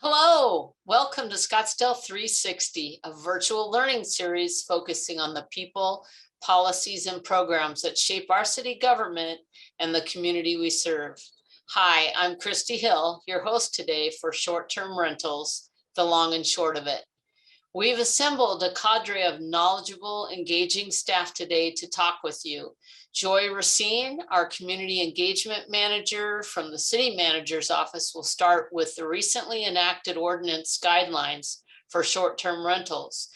Hello, welcome to Scottsdale 360, a virtual learning series focusing on the people, policies, and programs that shape our city government and the community we serve. Hi, I'm Christy Hill, your host today for short-term rentals, the long and short of it. We've assembled a cadre of knowledgeable, engaging staff today to talk with you. Joy Racine, our community engagement manager from the city manager's office, will start with the recently enacted ordinance guidelines for short-term rentals.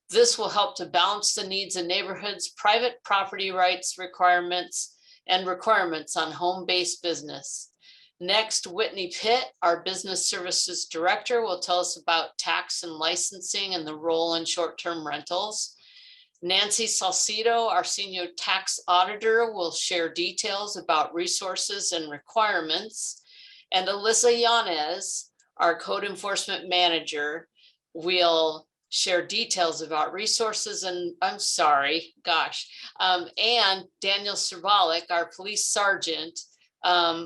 This will help to balance the needs of neighborhoods, private property rights requirements, and requirements on home-based business. Next, Whitney Pitt, our business services director, will tell us about tax and licensing and the role in short-term rentals. Nancy Salcido, our senior tax auditor, will share details about resources and requirements. And Alyssa Yanez, our code enforcement manager, will share details about resources and and Daniel Servalik, our police sergeant,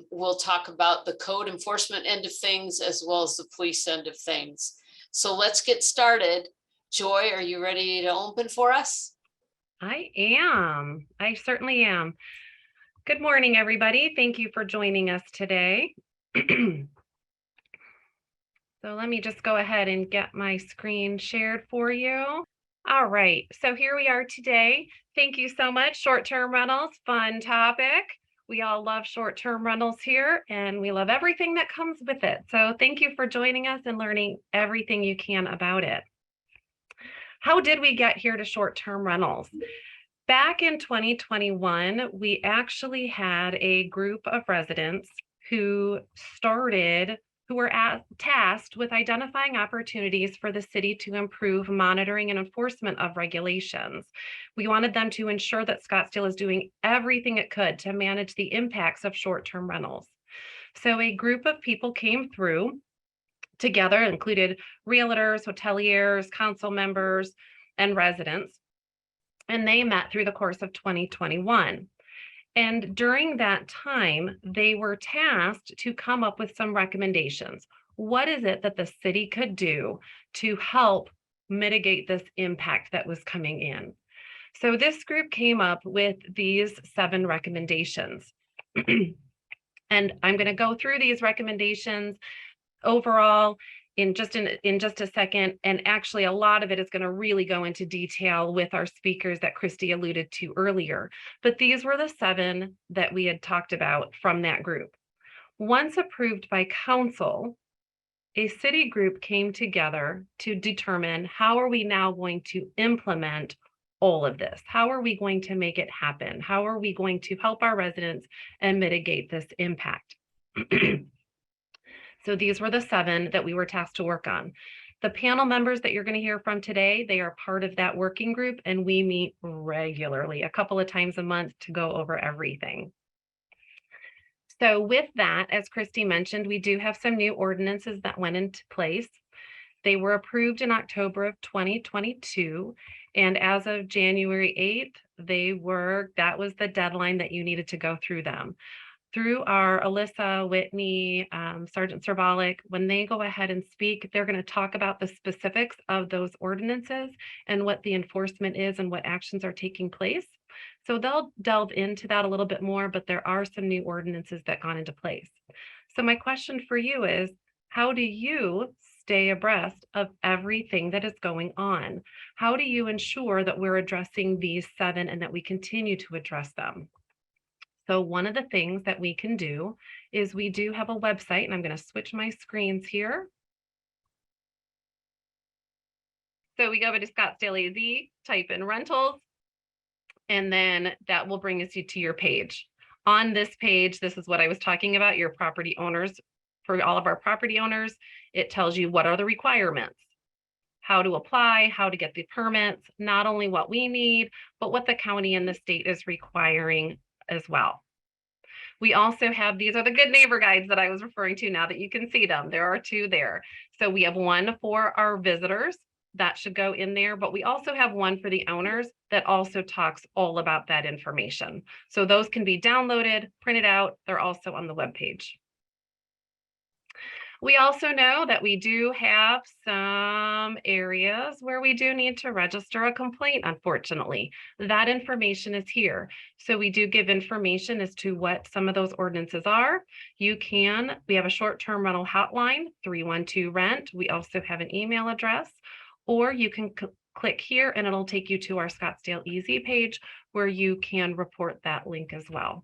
we'll talk about the code enforcement end of things as well as the police end of things. So let's get started. Joy, are you ready to open for us? I am. I certainly am. Good morning, everybody. Thank you for joining us today. So let me just go ahead and get my screen shared for you. All right, so here we are today. Thank you so much. Short-term rentals, fun topic. We all love short-term rentals here, and we love everything that comes with it. So thank you for joining us and learning everything you can about it. How did we get here to short-term rentals? Back in 2021, we actually had a group of residents who were tasked with identifying opportunities for the city to improve monitoring and enforcement of regulations. We wanted them to ensure that Scottsdale is doing everything it could to manage the impacts of short-term rentals. So a group of people came through together, included realtors, hoteliers, council members, and residents, and they met through the course of 2021. And during that time, they were tasked to come up with some recommendations. What is it that the city could do to help mitigate this impact that was coming in? So this group came up with these 7 recommendations. And I'm going to go through these recommendations overall in just a second. And actually, a lot of it is going to really go into detail with our speakers that Christy alluded to earlier. But these were the 7 that we had talked about from that group. Once approved by council, a city group came together to determine how are we now going to implement all of this? How are we going to make it happen? How are we going to help our residents and mitigate this impact? So these were the 7 that we were tasked to work on. The panel members that you're going to hear from today, they are part of that working group, and we meet regularly, a couple of times a month, to go over everything. So with that, as Christy mentioned, we do have some new ordinances that went into place. They were approved in October of 2022, and as of January 8th, that was the deadline that you needed to go through them. Through our Alyssa, Whitney, Sergeant Servalik, when they go ahead and speak, they're going to talk about the specifics of those ordinances and what the enforcement is and what actions are taking place. So they'll delve into that a little bit more, but there are some new ordinances that gone into place. So my question for you is, how do you stay abreast of everything that is going on? How do you ensure that we're addressing these 7 and that we continue to address them? So one of the things that we can do is we do have a website, and I'm going to switch my screens here. So we go over to Scottsdale AZ, type in rentals, and then that will bring us to your page. On this page, this is what I was talking about, your property owners. For all of our property owners, it tells you what are the requirements, how to apply, how to get the permits, not only what we need, but what the county and the state is requiring as well. We also have, these are the good neighbor guides that I was referring to now that you can see them. There are 2 there. So we have one for our visitors that should go in there, but we also have one for the owners that also talks all about that information. So those can be downloaded, printed out. They're also on the webpage. We also know that we do have some areas where we do need to register a complaint, unfortunately. That information is here. So we do give information as to what some of those ordinances are. We have a short-term rental hotline, 312-RENT. We also have an email address, or you can click here and it'll take you to our Scottsdale Easy page where you can report that link as well.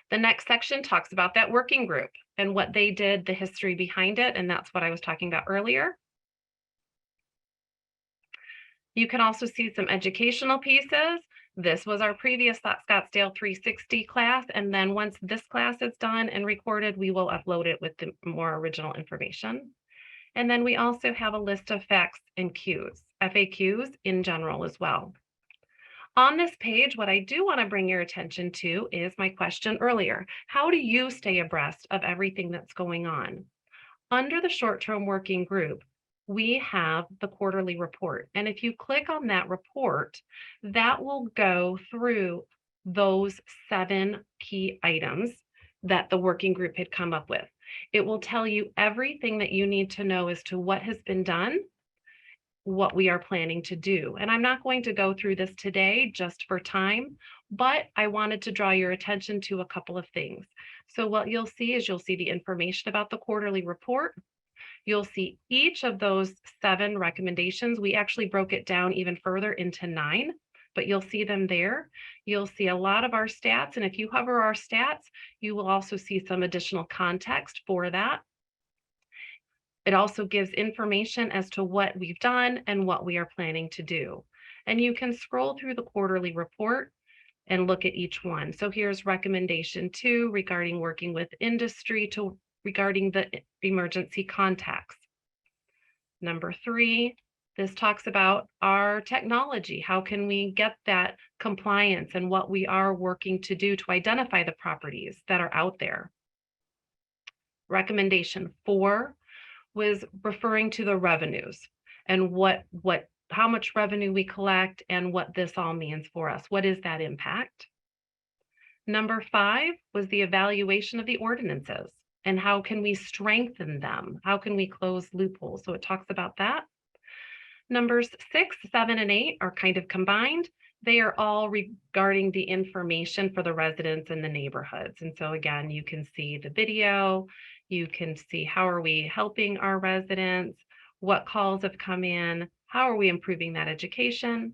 The next section talks about that working group and what they did, the history behind it, and that's what I was talking about earlier. You can also see some educational pieces. This was our previous Scottsdale 360 class, and then once this class is done and recorded, we will upload it with the more original information. And then we also have a list of facts and FAQs in general as well. On this page, what I do want to bring your attention to is my question earlier. How do you stay abreast of everything that's going on? Under the short-term working group, we have the quarterly report. And if you click on that report, that will go through those 7 key items that the working group had come up with. It will tell you everything that you need to know as to what has been done, what we are planning to do. And I'm not going to go through this today just for time, but I wanted to draw your attention to a couple of things. So what you'll see is you'll see the information about the quarterly report. You'll see each of those 7 recommendations. We actually broke it down even further into 9, but you'll see them there. You'll see a lot of our stats. And if you hover our stats, you will also see some additional context for that. It also gives information as to what we've done and what we are planning to do. And you can scroll through the quarterly report and look at each one. So here's recommendation 2 regarding working with industry regarding the emergency contacts. Number 3, this talks about our technology. How can we get that compliance and what we are working to do to identify the properties that are out there. Recommendation 4 was referring to the revenues and how much revenue we collect and what this all means for us. What is that impact? Number 5 was the evaluation of the ordinances and how can we strengthen them? How can we close loopholes? So it talks about that. Numbers 6, 7, and 8 are kind of combined. They are all regarding the information for the residents in the neighborhoods. And so again, you can see the video, you can see how are we helping our residents, what calls have come in, how are we improving that education?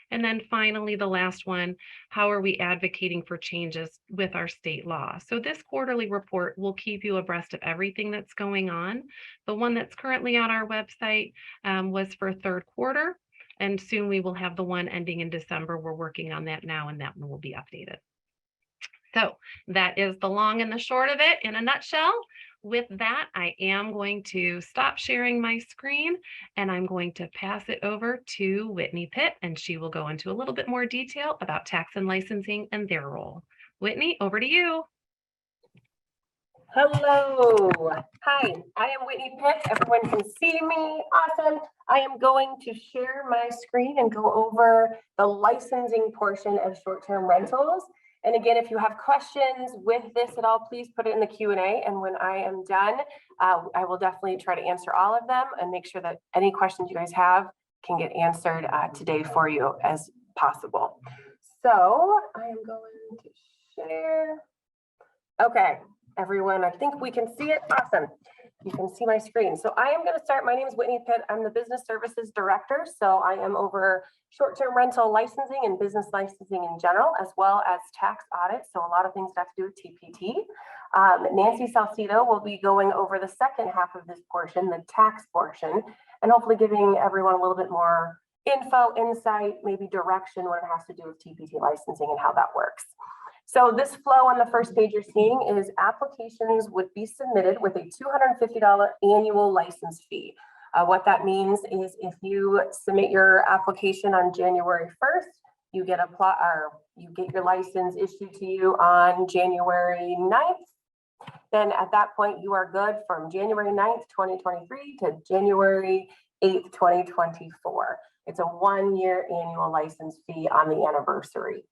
And then finally, the last one, how are we advocating for changes with our state law? So this quarterly report will keep you abreast of everything that's going on. The one that's currently on our website was for 3rd quarter, and soon we will have the one ending in December. We're working on that now, and that one will be updated. So that is the long and the short of it in a nutshell. With that, I am going to stop sharing my screen and I'm going to pass it over to Whitney Pitt, and she will go into a little bit more detail about tax and licensing and their role. Whitney, over to you. Hello. Hi, I am Whitney Pitt. Everyone can see me. Awesome. I am going to share my screen and go over the licensing portion of short-term rentals. And again, if you have questions with this at all, please put it in the Q&A. And when I am done, I will definitely try to answer all of them and make sure that any questions you guys have can get answered today for you as possible. So I am going to share. Okay, everyone, I think we can see it. Awesome. You can see my screen. So I am going to start. My name is Whitney Pitt. I'm the Business Services Director. So I am over short-term rental licensing and business licensing in general, as well as tax audit. So a lot of things that have to do with TPT. Nancy Salcido will be going over the second half of this portion, the tax portion, and hopefully giving everyone a little bit more info, insight, maybe direction when it has to do with TPT licensing and how that works. So this flow on the first page you're seeing is applications would be submitted with a $250 annual license fee. What that means is if you submit your application on January 1st, you get your license issued to you on January 9th. Then at that point, you are good from January 9th, 2023 to January 8th, 2024. It's a 1-year annual license fee on the anniversary.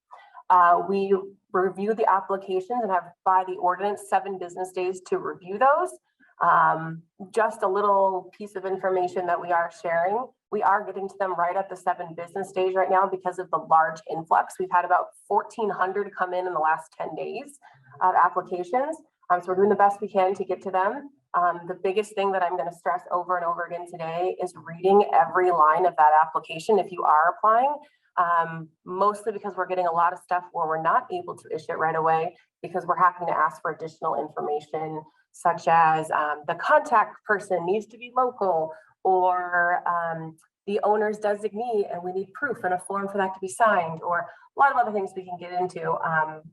We review the applications and have by the ordinance 7 business days to review those. Just a little piece of information that we are sharing. We are getting to them right at the 7 business days right now because of the large influx. We've had about 1,400 come in the last 10 days of applications. So we're doing the best we can to get to them. The biggest thing that I'm going to stress over and over again today is reading every line of that application if you are applying, mostly because we're getting a lot of stuff where we're not able to issue it right away because we're having to ask for additional information, such as the contact person needs to be local, or the owner's designee, and we need proof and a form for that to be signed, or a lot of other things we can get into.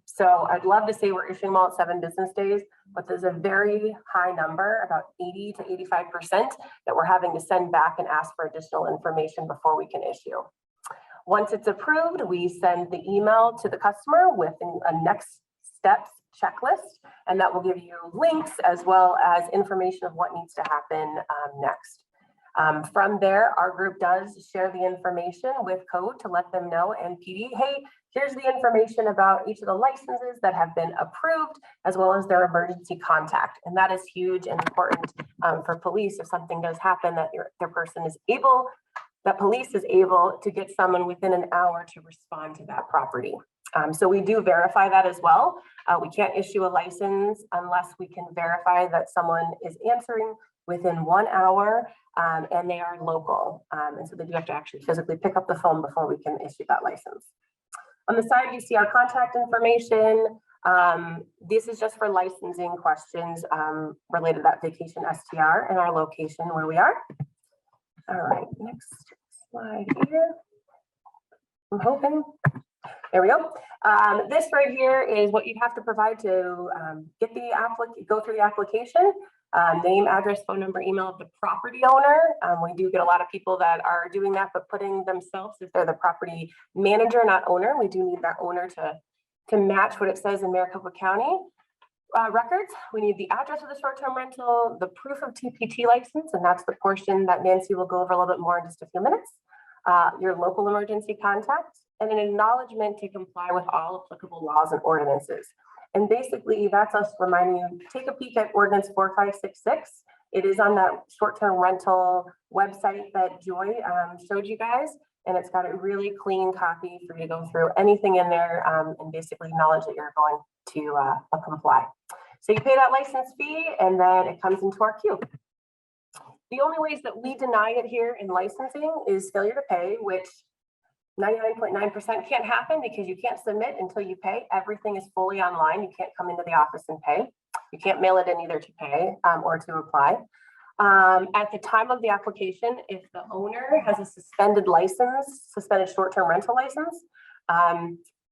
So I'd love to say we're issuing them all at 7 business days, but there's a very high number, about 80 to 85%, that we're having to send back and ask for additional information before we can issue. Once it's approved, we send the email to the customer with a next steps checklist, and that will give you links as well as information of what needs to happen next. From there, our group does share the information with code to let them know, and PD, hey, here's the information about each of the licenses that have been approved, as well as their emergency contact. And that is huge and important for police if something does happen, that police is able to get someone within an hour to respond to that property. So we do verify that as well. We can't issue a license unless we can verify that someone is answering within 1 hour and they are local. And so they do have to actually physically pick up the phone before we can issue that license. On the side, you see our contact information. This is just for licensing questions related to that vacation STR and our location where we are. All right, next slide here. I'm hoping. There we go. This right here is what you'd have to provide to go through the application. Name, address, phone number, email of the property owner. We do get a lot of people that are doing that, but putting themselves, if they're the property manager, not owner, we do need that owner to match what it says in Maricopa County records. We need the address of the short-term rental, the proof of TPT license, and that's the portion that Nancy will go over a little bit more in just a few minutes. Your local emergency contact, and an acknowledgement to comply with all applicable laws and ordinances. And basically, that's us reminding you, take a peek at Ordinance 4566. It is on that short-term rental website that Joy showed you guys, and it's got a really clean copy for you to go through anything in there and basically acknowledge that you're going to comply. So you pay that license fee, and then it comes into our queue. The only ways that we deny it here in licensing is failure to pay, which 99.9% can't happen because you can't submit until you pay. Everything is fully online. You can't come into the office and pay. You can't mail it in either to pay or to apply. At the time of the application, if the owner has a suspended short-term rental license,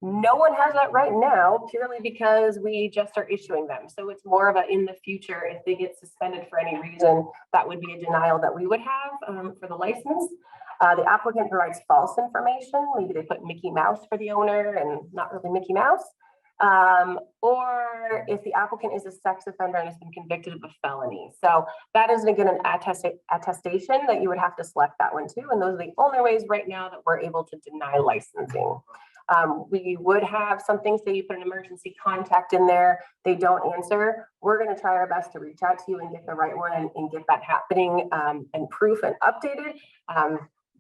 no one has that right now purely because we just are issuing them. So it's more of a in the future, if they get suspended for any reason, that would be a denial that we would have for the license. The applicant provides false information. Maybe they put Mickey Mouse for the owner and not really Mickey Mouse. Or if the applicant is a sex offender and has been convicted of a felony. So that is, again, an attestation that you would have to select that one too. And those are the only ways right now that we're able to deny licensing. We would have something, say you put an emergency contact in there, they don't answer. We're going to try our best to reach out to you and get the right one and get that happening and proof and updated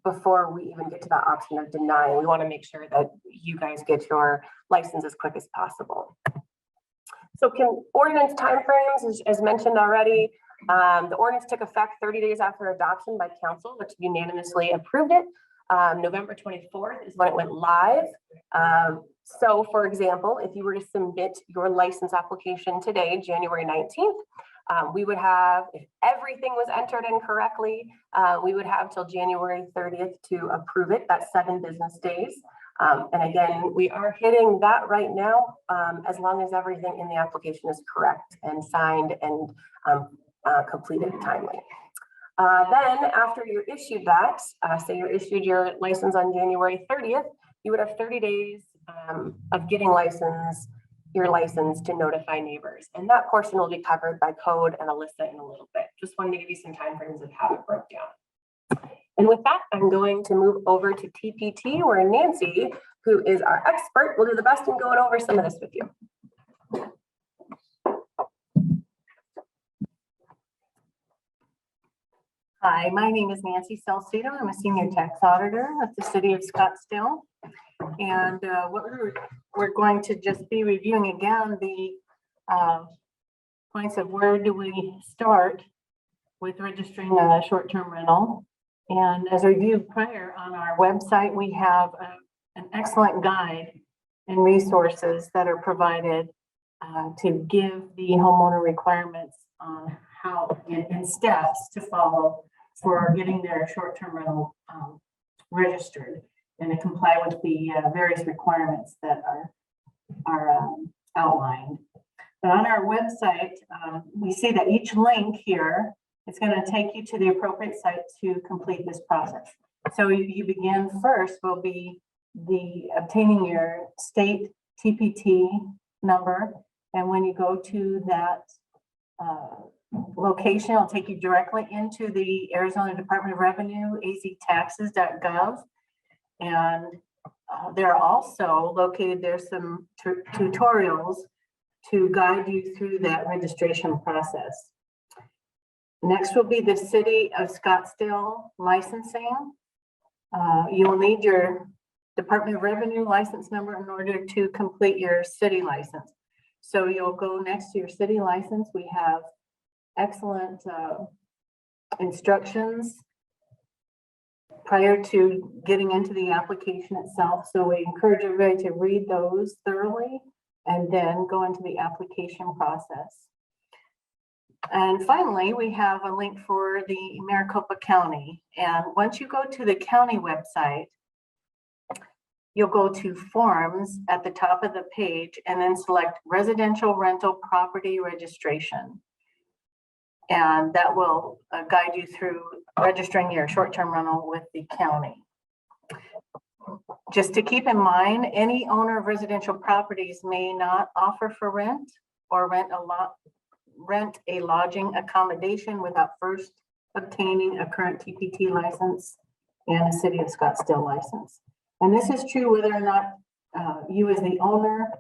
before we even get to that option of denying. We want to make sure that you guys get your license as quick as possible. So ordinance timeframes, as mentioned already, the ordinance took effect 30 days after adoption by council, which unanimously approved it. November 24th is when it went live. So for example, if you were to submit your license application today, January 19th, we would have, if everything was entered in correctly, we would have till January 30th to approve it. That's 7 business days. And again, we are hitting that right now, as long as everything in the application is correct and signed and completed timely. Then after you're issued that, say you're issued your license on January 30th, you would have 30 days of getting your license to notify neighbors. And that portion will be covered by code and Alyssa in a little bit. Just wanted to give you some timeframes of how it broke down. And with that, I'm going to move over to TPT, where Nancy, who is our expert, will do the best in going over some of this with you. Hi, my name is Nancy Salcedo. I'm a senior tax auditor at the city of Scottsdale. And what we're going to just be reviewing again the points of where do we start with registering a short-term rental. And as reviewed prior on our website, we have an excellent guide and resources that are provided to give the homeowner requirements on how and steps to follow for getting their short-term rental registered and to comply with the various requirements that are outlined. But on our website, we see that each link here is going to take you to the appropriate site to complete this process. So you begin first will be the obtaining your state TPT number. And when you go to that location, it'll take you directly into the Arizona Department of Revenue, aztaxes.gov. And there are also located, there's some tutorials to guide you through that registration process. Next will be the City of Scottsdale licensing. You will need your Department of Revenue license number in order to complete your city license. So you'll go next to your city license. We have excellent instructions prior to getting into the application itself. So we encourage everybody to read those thoroughly and then go into the application process. And finally, we have a link for the Maricopa County. And once you go to the county website, you'll go to forms at the top of the page and then select residential rental property registration. And that will guide you through registering your short-term rental with the county. Just to keep in mind, any owner of residential properties may not offer for rent or rent a lodging accommodation without first obtaining a current TPT license and a City of Scottsdale license. And this is true whether or not you as the owner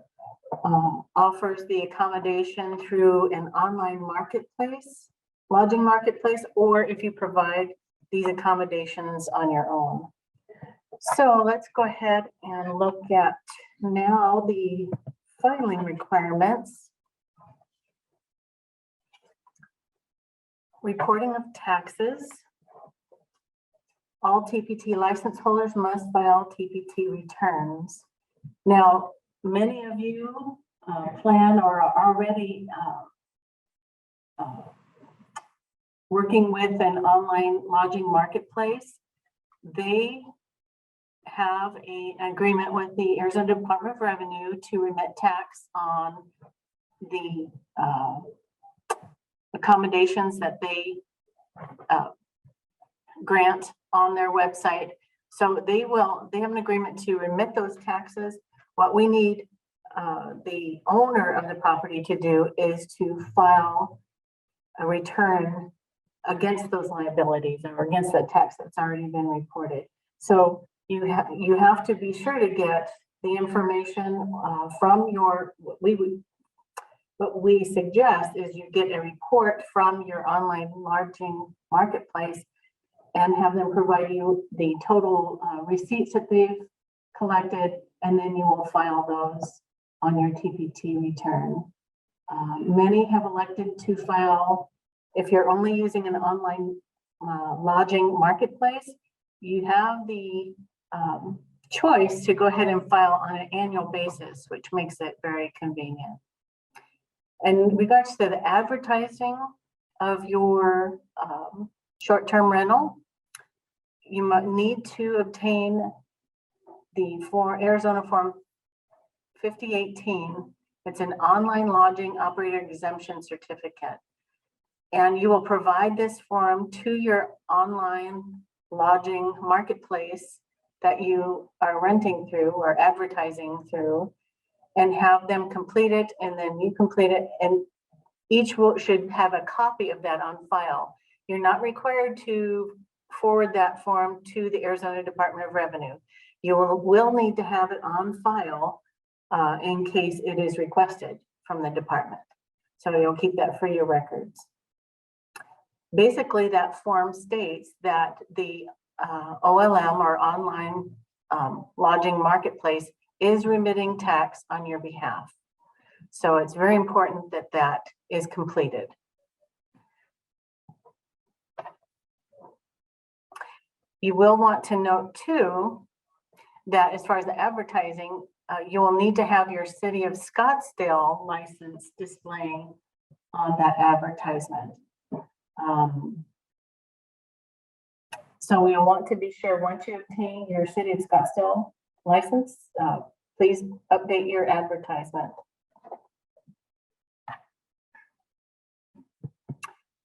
offers the accommodation through an online marketplace, lodging marketplace, or if you provide these accommodations on your own. So let's go ahead and look at now the filing requirements. Reporting of taxes. All TPT license holders must file TPT returns. Now, many of you plan or are already working with an online lodging marketplace. They have an agreement with the Arizona Department of Revenue to remit tax on the accommodations that they grant on their website. So they have an agreement to remit those taxes. What we need the owner of the property to do is to file a return against those liabilities or against the tax that's already been reported. So you have to be sure to get the information from your, what we suggest is you get a report from your online lodging marketplace and have them provide you the total receipts that they've collected, and then you will file those on your TPT return. Many have elected to file, if you're only using an online lodging marketplace, you have the choice to go ahead and file on an annual basis, which makes it very convenient. And in regards to the advertising of your short-term rental, you might need to obtain the Arizona Form 5018. It's an online lodging operator exemption certificate. And you will provide this form to your online lodging marketplace that you are renting through or advertising through, and have them complete it, and then you complete it, and each should have a copy of that on file. You're not required to forward that form to the Arizona Department of Revenue. You will need to have it on file in case it is requested from the department. So you'll keep that for your records. Basically, that form states that the OLM or online lodging marketplace is remitting tax on your behalf. So it's very important that that is completed. You will want to note too that as far as the advertising, you will need to have your City of Scottsdale license displaying on that advertisement. So we want to be sure once you obtain your City of Scottsdale license, please update your advertisement.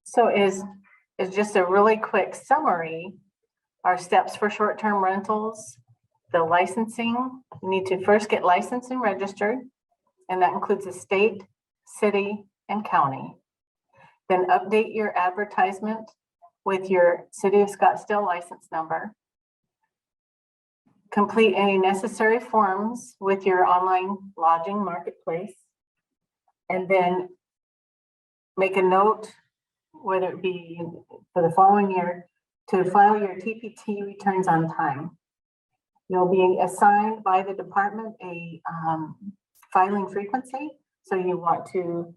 So is just a really quick summary, our steps for short-term rentals, the licensing. You need to first get licensed and registered, and that includes the state, city, and county. Then update your advertisement with your City of Scottsdale license number. Complete any necessary forms with your online lodging marketplace, and then make a note, whether it be for the following year, to file your TPT returns on time. You'll be assigned by the department a filing frequency, so you want to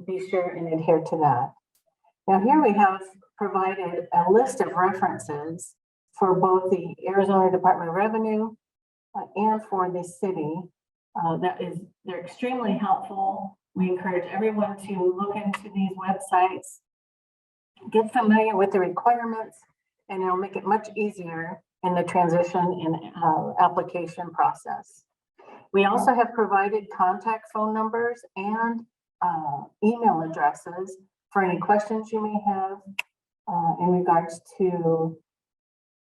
be sure and adhere to that. Now here we have provided a list of references for both the Arizona Department of Revenue and for the city. They're extremely helpful. We encourage everyone to look into these websites, get familiar with the requirements, and it'll make it much easier in the transition and application process. We also have provided contact phone numbers and email addresses for any questions you may have in regards to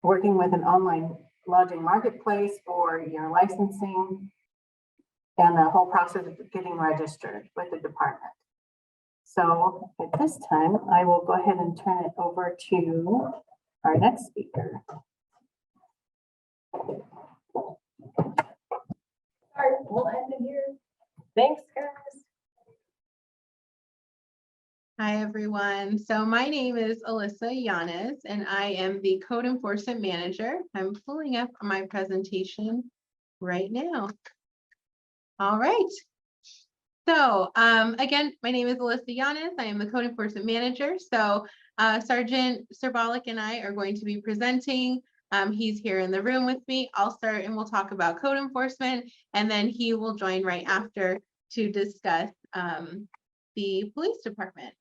working with an online lodging marketplace or your licensing and the whole process of getting registered with the department. So at this time, I will go ahead and turn it over to our next speaker. All right, we'll end it here. Thanks, guys. Hi, everyone. So my name is Alyssa Yanez, and I am the Code Enforcement Manager. I'm pulling up my presentation right now. All right. So again, my name is Alyssa Yanez. I am the Code Enforcement Manager. So Sergeant Serbalik and I are going to be presenting. He's here in the room with me. I'll start and we'll talk about code enforcement, and then he will join right after to discuss the police department.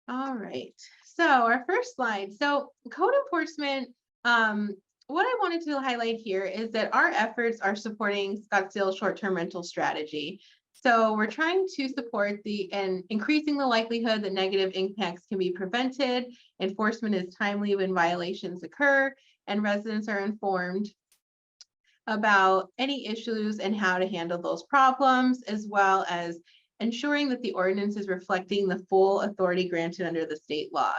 All right, so our first slide. So code enforcement, what I wanted to highlight here is that our efforts are supporting Scottsdale short-term rental strategy. So we're trying to support and increasing the likelihood that negative impacts can be prevented. Enforcement is timely when violations occur, and residents are informed about any issues and how to handle those problems, as well as ensuring that the ordinance is reflecting the full authority granted under the state law.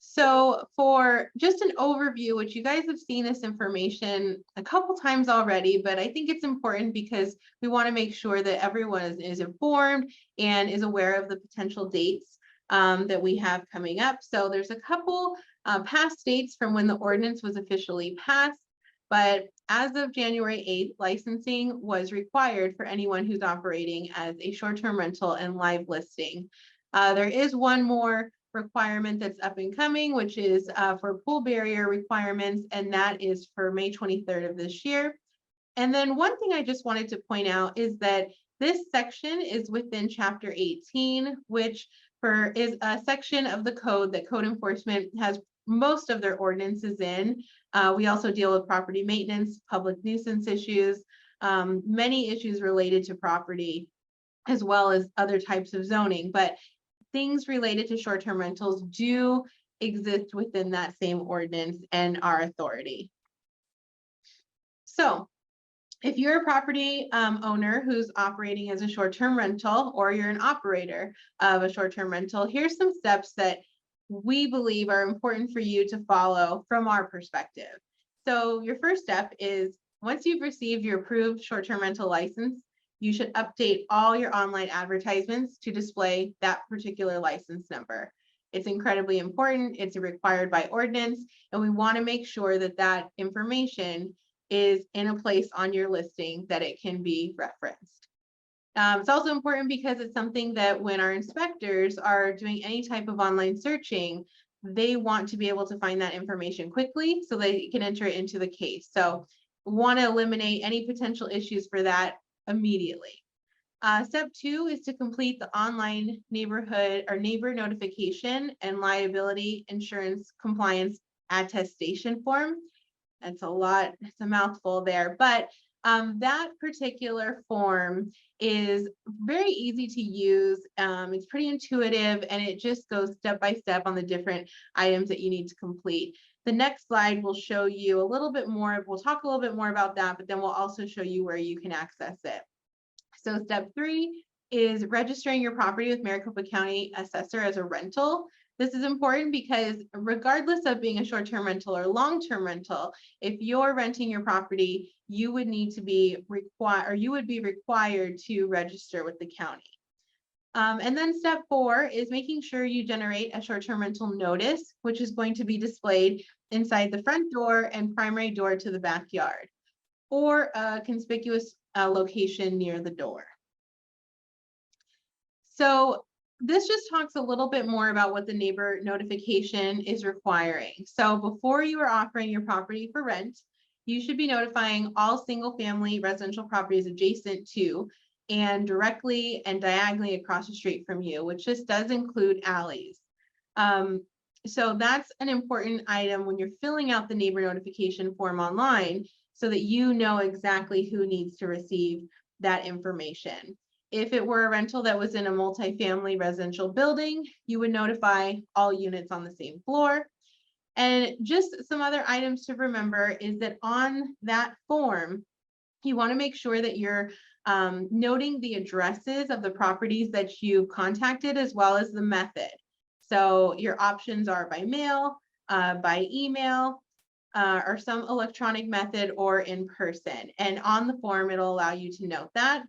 So for just an overview, which you guys have seen this information a couple times already, but I think it's important because we want to make sure that everyone is informed and is aware of the potential dates that we have coming up. So there's a couple past dates from when the ordinance was officially passed, but as of January 8th, licensing was required for anyone who's operating as a short-term rental and live listing. There is one more requirement that's up and coming, which is for pool barrier requirements, and that is for May 23rd of this year. And then one thing I just wanted to point out is that this section is within Chapter 18, which is a section of the code that code enforcement has most of their ordinances in. We also deal with property maintenance, public nuisance issues, many issues related to property, as well as other types of zoning. But things related to short-term rentals do exist within that same ordinance and our authority. So if you're a property owner who's operating as a short-term rental, or you're an operator of a short-term rental, here's some steps that we believe are important for you to follow from our perspective. So your first step is, once you've received your approved short-term rental license, you should update all your online advertisements to display that particular license number. It's incredibly important. It's required by ordinance, and we want to make sure that that information is in a place on your listing that it can be referenced. It's also important because it's something that when our inspectors are doing any type of online searching, they want to be able to find that information quickly so they can enter it into the case. So want to eliminate any potential issues for that immediately. Step 2 is to complete the online neighborhood or neighbor notification and liability insurance compliance attestation form. That's a lot, it's a mouthful there, but that particular form is very easy to use. It's pretty intuitive, and it just goes step by step on the different items that you need to complete. The next slide will show you a little bit more. We'll talk a little bit more about that, but then we'll also show you where you can access it. So step 3 is registering your property with Maricopa County Assessor as a rental. This is important because regardless of being a short-term rental or long-term rental, if you're renting your property, you would need to be required, or you would be required to register with the county. And then step 4 is making sure you generate a short-term rental notice, which is going to be displayed inside the front door and primary door to the backyard, or a conspicuous location near the door. So this just talks a little bit more about what the neighbor notification is requiring. So before you are offering your property for rent, you should be notifying all single-family residential properties adjacent to and directly and diagonally across the street from you, which just does include alleys. So that's an important item when you're filling out the neighbor notification form online, so that you know exactly who needs to receive that information. If it were a rental that was in a multifamily residential building, you would notify all units on the same floor. And just some other items to remember is that on that form, you want to make sure that you're noting the addresses of the properties that you contacted, as well as the method. So your options are by mail, by email, or some electronic method, or in person. And on the form, it'll allow you to note that.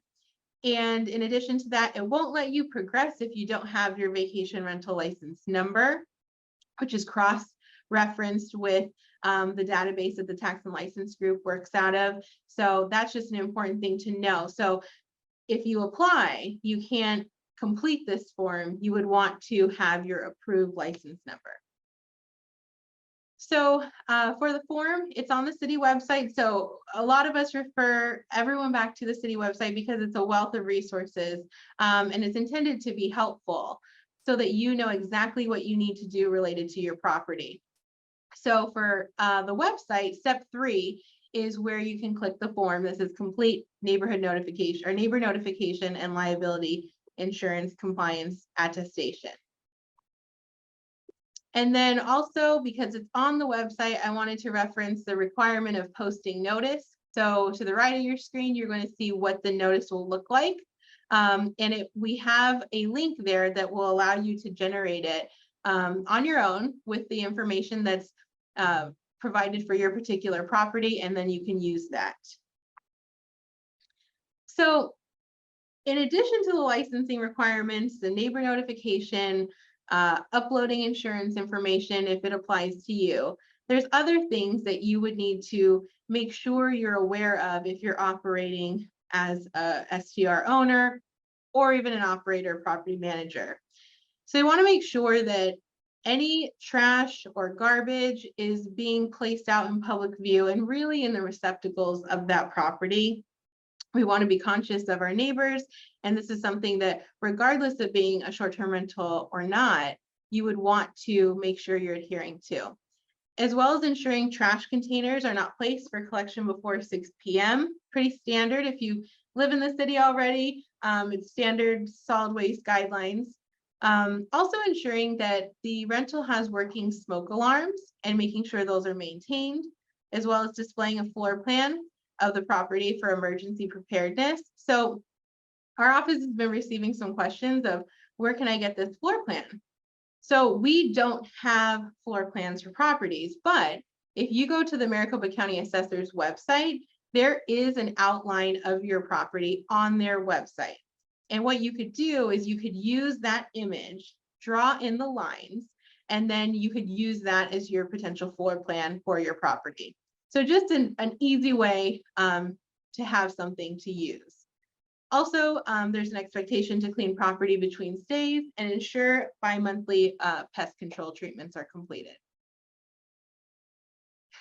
And in addition to that, it won't let you progress if you don't have your vacation rental license number, which is cross-referenced with the database that the tax and license group works out of. So that's just an important thing to know. So if you apply, you can't complete this form. You would want to have your approved license number. So for the form, it's on the city website. So a lot of us refer everyone back to the city website because it's a wealth of resources, and it's intended to be helpful so that you know exactly what you need to do related to your property. So for the website, step 3 is where you can click the form. This is complete neighborhood notification or neighbor notification and liability insurance compliance attestation. And then also, because it's on the website, I wanted to reference the requirement of posting notice. So to the right of your screen, you're going to see what the notice will look like. And we have a link there that will allow you to generate it on your own with the information that's provided for your particular property, and then you can use that. So in addition to the licensing requirements, the neighbor notification, uploading insurance information if it applies to you, there's other things that you would need to make sure you're aware of if you're operating as a STR owner or even an operator property manager. So you want to make sure that any trash or garbage is being placed out in public view and really in the receptacles of that property. We want to be conscious of our neighbors, and this is something that, regardless of being a short-term rental or not, you would want to make sure you're adhering to. As well as ensuring trash containers are not placed for collection before 6 p.m. Pretty standard if you live in the city already. It's standard solid waste guidelines. Also ensuring that the rental has working smoke alarms and making sure those are maintained, as well as displaying a floor plan of the property for emergency preparedness. So our office has been receiving some questions of where can I get this floor plan? So we don't have floor plans for properties, but if you go to the Maricopa County Assessor's website, there is an outline of your property on their website. And what you could do is you could use that image, draw in the lines, and then you could use that as your potential floor plan for your property. So just an easy way to have something to use. Also, there's an expectation to clean property between stays and ensure bi-monthly pest control treatments are completed.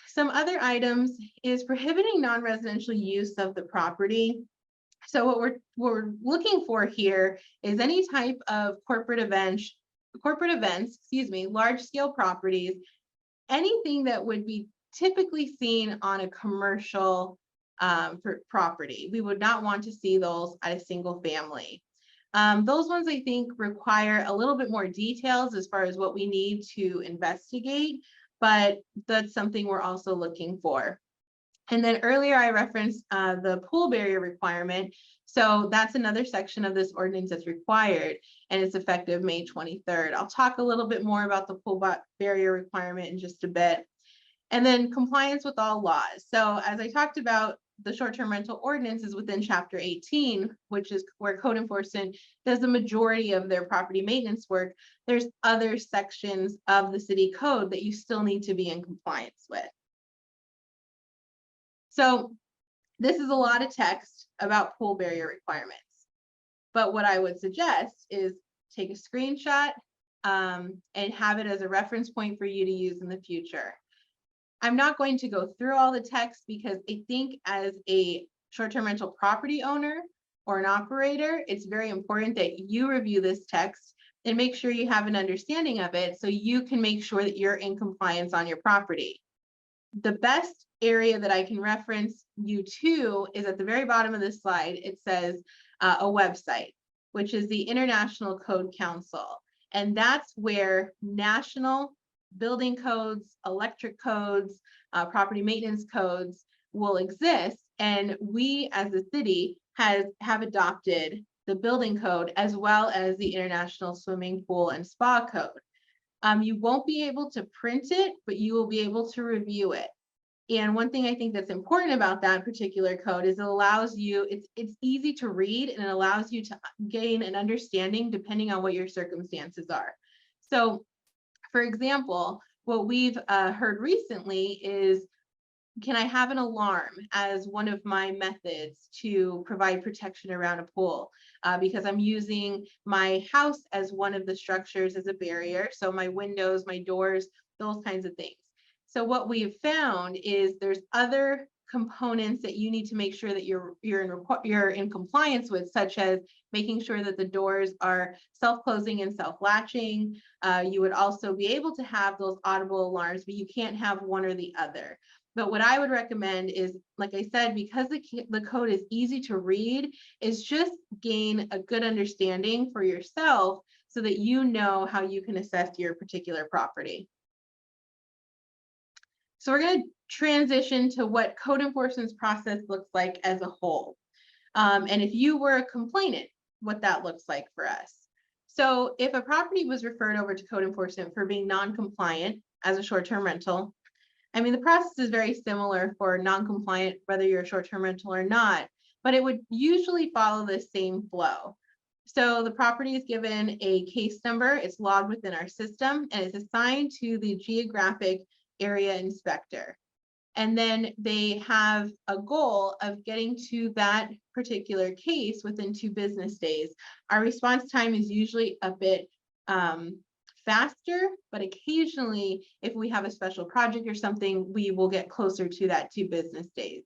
Some other items is prohibiting non-residential use of the property. So what we're looking for here is any type of corporate events, large scale properties, anything that would be typically seen on a commercial property. We would not want to see those at a single family. Those ones I think require a little bit more details as far as what we need to investigate, but that's something we're also looking for. And then earlier I referenced the pool barrier requirement. So that's another section of this ordinance that's required, and it's effective May 23rd. I'll talk a little bit more about the pool barrier requirement in just a bit. And then compliance with all laws. So as I talked about, the short-term rental ordinance is within chapter 18, which is where code enforcement does the majority of their property maintenance work. There's other sections of the city code that you still need to be in compliance with. So this is a lot of text about pool barrier requirements. But what I would suggest is take a screenshot and have it as a reference point for you to use in the future. I'm not going to go through all the text because I think as a short-term rental property owner or an operator, it's very important that you review this text and make sure you have an understanding of it so you can make sure that you're in compliance on your property. The best area that I can reference you to is at the very bottom of this slide. It says a website, which is the International Code Council. And that's where national building codes, electric codes, property maintenance codes will exist. And we as a city have adopted the building code as well as the International Swimming Pool and Spa Code. You won't be able to print it, but you will be able to review it. And one thing I think that's important about that particular code is it allows you, it's easy to read and it allows you to gain an understanding depending on what your circumstances are. So for example, what we've heard recently is, can I have an alarm as one of my methods to provide protection around a pool? Because I'm using my house as one of the structures as a barrier. So my windows, my doors, those kinds of things. So what we have found is there's other components that you need to make sure that you're in compliance with, such as making sure that the doors are self-closing and self-latching. You would also be able to have those audible alarms, but you can't have one or the other. But what I would recommend is, like I said, because the code is easy to read, is just gain a good understanding for yourself so that you know how you can assess your particular property. So we're going to transition to what code enforcement's process looks like as a whole. And if you were a complainant, what that looks like for us. So if a property was referred over to code enforcement for being non-compliant as a short-term rental, I mean, the process is very similar for non-compliant, whether you're a short-term rental or not, but it would usually follow the same flow. So the property is given a case number, it's logged within our system, and it's assigned to the geographic area inspector. And then they have a goal of getting to that particular case within 2 business days. Our response time is usually a bit faster, but occasionally if we have a special project or something, we will get closer to that 2 business days.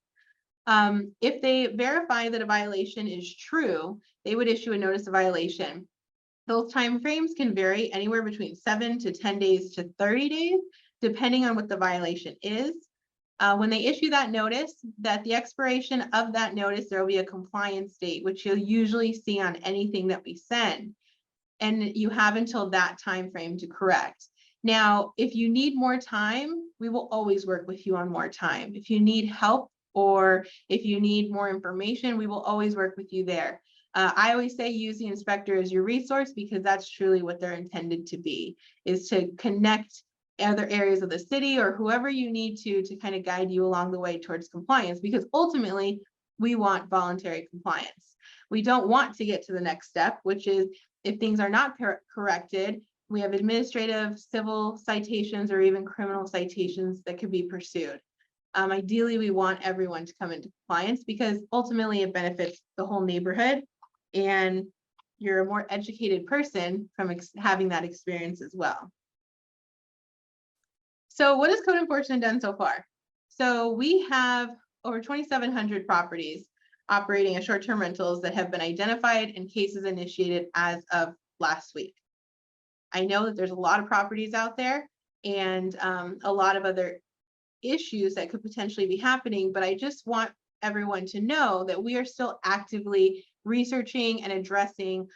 If they verify that a violation is true, they would issue a notice of violation. Those timeframes can vary anywhere between 7 to 10 days to 30 days, depending on what the violation is. When they issue that notice, at the expiration of that notice, there will be a compliance date, which you'll usually see on anything that we send. And you have until that time frame to correct. Now, if you need more time, we will always work with you on more time. If you need help or if you need more information, we will always work with you there. I always say use the inspector as your resource because that's truly what they're intended to be, is to connect other areas of the city or whoever you need to kind of guide you along the way towards compliance, because ultimately we want voluntary compliance. We don't want to get to the next step, which is if things are not corrected, we have administrative, civil citations, or even criminal citations that could be pursued. Ideally, we want everyone to come into compliance because ultimately it benefits the whole neighborhood, and you're a more educated person from having that experience as well. So what has code enforcement done so far? So we have over 2,700 properties operating as short-term rentals that have been identified and cases initiated as of last week. I know that there's a lot of properties out there and a lot of other issues that could potentially be happening, but I just want everyone to know that we are still actively researching and addressing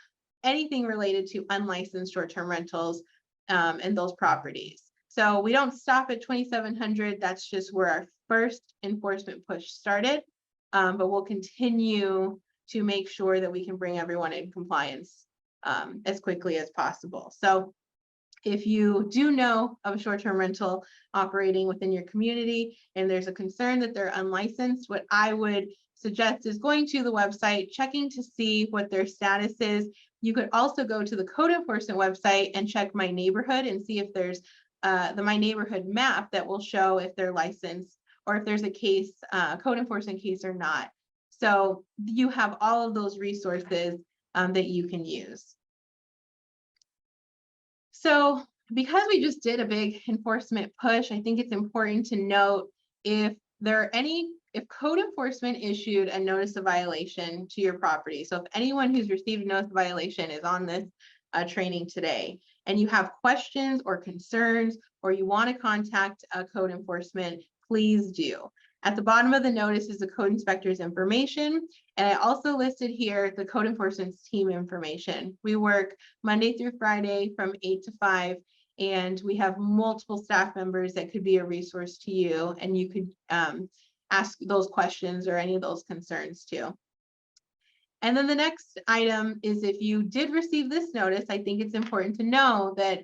anything related to unlicensed short-term rentals and those properties. So we don't stop at 2,700. That's just where our first enforcement push started, but we'll continue to make sure that we can bring everyone in compliance as quickly as possible. So if you do know of a short-term rental operating within your community and there's a concern that they're unlicensed, what I would suggest is going to the website, checking to see what their status is. You could also go to the code enforcement website and check My Neighborhood and see if there's the My Neighborhood map that will show if they're licensed or if there's a case, code enforcement case or not. So you have all of those resources that you can use. So because we just did a big enforcement push, I think it's important to note if code enforcement issued a notice of violation to your property. So if anyone who's received a notice of violation is on this training today, and you have questions or concerns, or you want to contact code enforcement, please do. At the bottom of the notice is the code inspector's information. And I also listed here the code enforcement's team information. We work Monday through Friday from 8 to 5, and we have multiple staff members that could be a resource to you, and you could ask those questions or any of those concerns too. And then the next item is if you did receive this notice, I think it's important to know that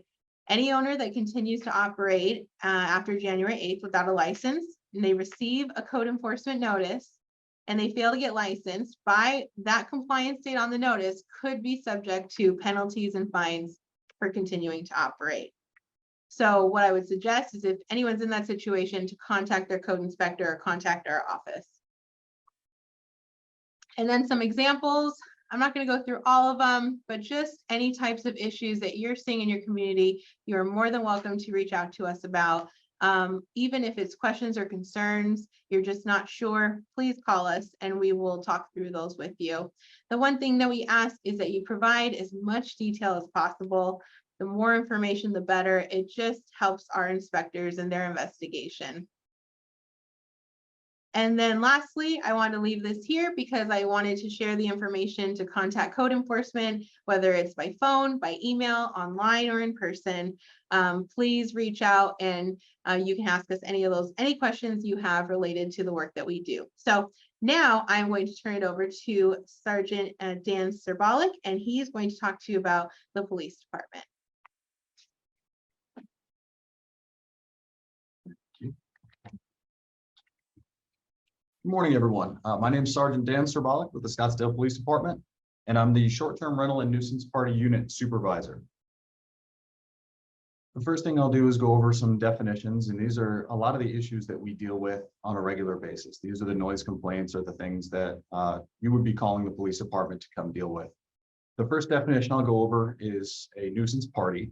any owner that continues to operate after January 8th without a license, and they receive a code enforcement notice and they fail to get licensed, by that compliance date on the notice could be subject to penalties and fines for continuing to operate. So what I would suggest is if anyone's in that situation, to contact their code inspector or contact our office. And then some examples. I'm not going to go through all of them, but just any types of issues that you're seeing in your community, you're more than welcome to reach out to us about. Even if it's questions or concerns, you're just not sure, please call us and we will talk through those with you. The one thing that we ask is that you provide as much detail as possible. The more information, the better. It just helps our inspectors in their investigation. And then lastly, I want to leave this here because I wanted to share the information to contact code enforcement, whether it's by phone, by email, online, or in person. Please reach out and you can ask us any questions you have related to the work that we do. So now I'm going to turn it over to Sergeant Dan Serbalik, and he's going to talk to you about the police department. Good morning, everyone. My name is Sergeant Dan Serbalik with the Scottsdale Police Department, and I'm the short-term rental and nuisance party unit supervisor. The first thing I'll do is go over some definitions, and these are a lot of the issues that we deal with on a regular basis. These are the noise complaints or the things that you would be calling the police department to come deal with. The first definition I'll go over is a nuisance party.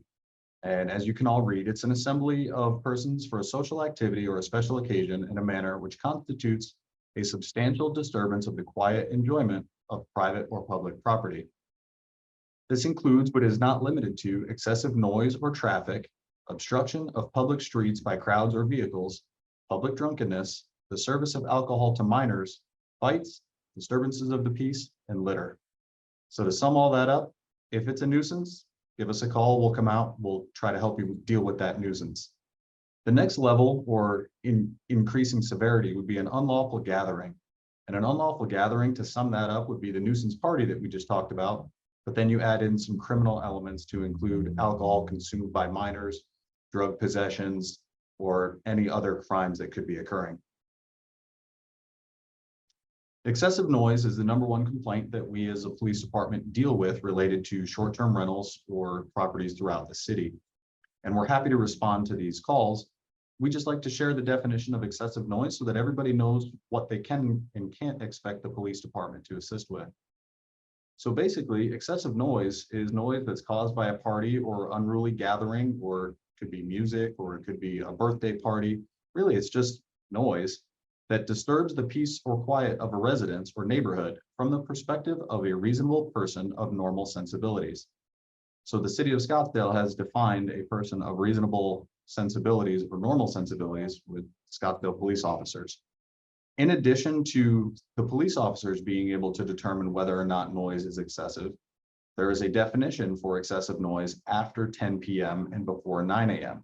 And as you can all read, it's an assembly of persons for a social activity or a special occasion in a manner which constitutes a substantial disturbance of the quiet enjoyment of private or public property. This includes, but is not limited to, excessive noise or traffic, obstruction of public streets by crowds or vehicles, public drunkenness, the service of alcohol to minors, fights, disturbances of the peace, and litter. So to sum all that up, if it's a nuisance, give us a call, we'll come out, we'll try to help you deal with that nuisance. The next level, or increasing severity, would be an unlawful gathering. And an unlawful gathering, to sum that up, would be the nuisance party that we just talked about, but then you add in some criminal elements to include alcohol consumed by minors, drug possessions, or any other crimes that could be occurring. Excessive noise is the #1 complaint that we as a police department deal with related to short-term rentals or properties throughout the city. And we're happy to respond to these calls. We just like to share the definition of excessive noise so that everybody knows what they can and can't expect the police department to assist with. So basically, excessive noise is noise that's caused by a party or unruly gathering, or it could be music, or it could be a birthday party. Really, it's just noise that disturbs the peace or quiet of a residence or neighborhood from the perspective of a reasonable person of normal sensibilities. So the city of Scottsdale has defined a person of reasonable sensibilities or normal sensibilities with Scottsdale police officers. In addition to the police officers being able to determine whether or not noise is excessive, there is a definition for excessive noise after 10 p.m. and before 9 a.m.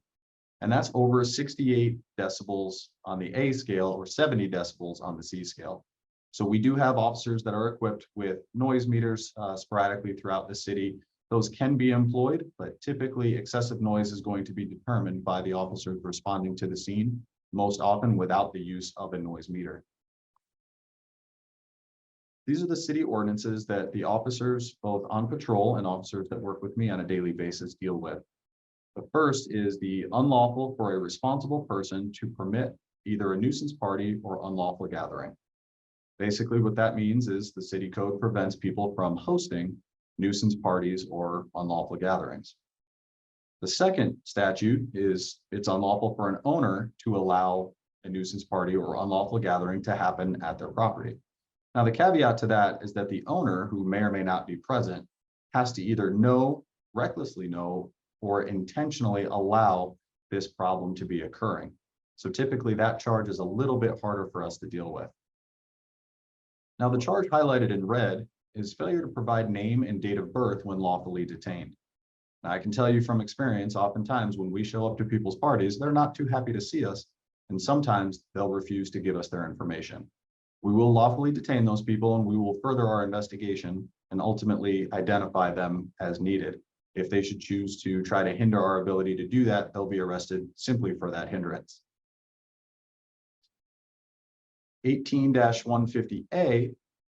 And that's over 68 decibels on the A scale or 70 decibels on the C scale. So we do have officers that are equipped with noise meters sporadically throughout the city. Those can be employed, but typically excessive noise is going to be determined by the officers responding to the scene, most often without the use of a noise meter. These are the city ordinances that the officers, both on patrol and officers that work with me on a daily basis, deal with. The first is the unlawful for a responsible person to permit either a nuisance party or unlawful gathering. Basically, what that means is the city code prevents people from hosting nuisance parties or unlawful gatherings. The second statute is it's unlawful for an owner to allow a nuisance party or unlawful gathering to happen at their property. Now, the caveat to that is that the owner, who may or may not be present, has to either know, recklessly know, or intentionally allow this problem to be occurring. So typically that charge is a little bit harder for us to deal with. Now, the charge highlighted in red is failure to provide name and date of birth when lawfully detained. Now, I can tell you from experience, oftentimes when we show up to people's parties, they're not too happy to see us, and sometimes they'll refuse to give us their information. We will lawfully detain those people, and we will further our investigation and ultimately identify them as needed. If they should choose to try to hinder our ability to do that, they'll be arrested simply for that hindrance. 18-150A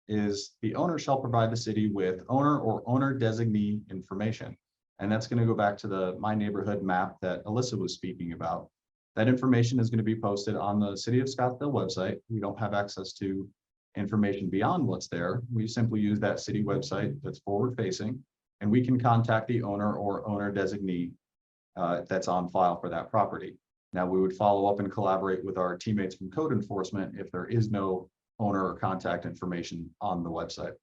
is the owner shall provide the city with owner or owner designee information. And that's going to go back to the My Neighborhood map that Alyssa was speaking about. That information is going to be posted on the City of Scottsdale website. We don't have access to information beyond what's there. We simply use that city website that's forward facing, and we can contact the owner or owner designee that's on file for that property. Now, we would follow up and collaborate with our teammates from code enforcement if there is no owner or contact information on the website.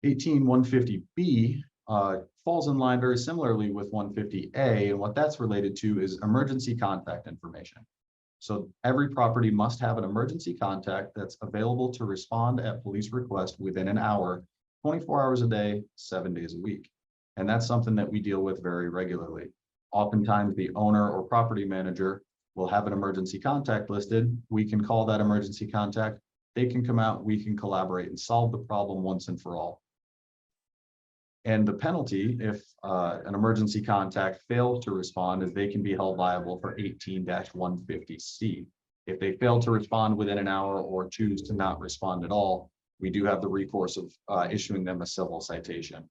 18-150B falls in line very similarly with 150A, and what that's related to is emergency contact information. So every property must have an emergency contact that's available to respond at police request within an hour, 24 hours a day, 7 days a week. And that's something that we deal with very regularly. Oftentimes the owner or property manager will have an emergency contact listed. We can call that emergency contact. They can come out, we can collaborate and solve the problem once and for all. And the penalty, if an emergency contact fails to respond, is they can be held liable for 18-150C. If they fail to respond within an hour or choose to not respond at all, we do have the recourse of issuing them a civil citation.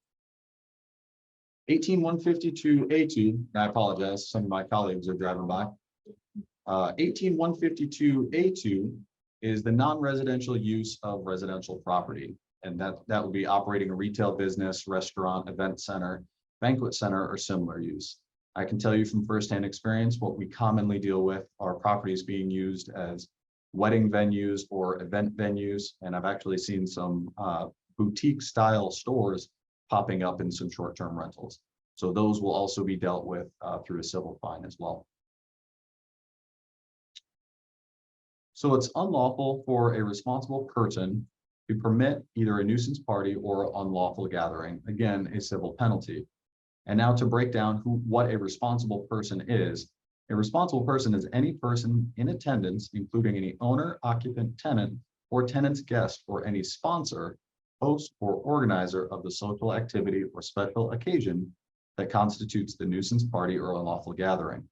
18-152A2, I apologize, some of my colleagues are driving by. 18-152A2 is the non-residential use of residential property. And that would be operating a retail business, restaurant, event center, banquet center, or similar use. I can tell you from firsthand experience, what we commonly deal with are properties being used as wedding venues or event venues. And I've actually seen some boutique style stores popping up in some short-term rentals. So those will also be dealt with through a civil fine as well. So it's unlawful for a responsible person to permit either a nuisance party or unlawful gathering, again, a civil penalty. And now to break down what a responsible person is. A responsible person is any person in attendance, including any owner, occupant, tenant, or tenant's guest, or any sponsor, host, or organizer of the social activity or special occasion that constitutes the nuisance party or unlawful gathering.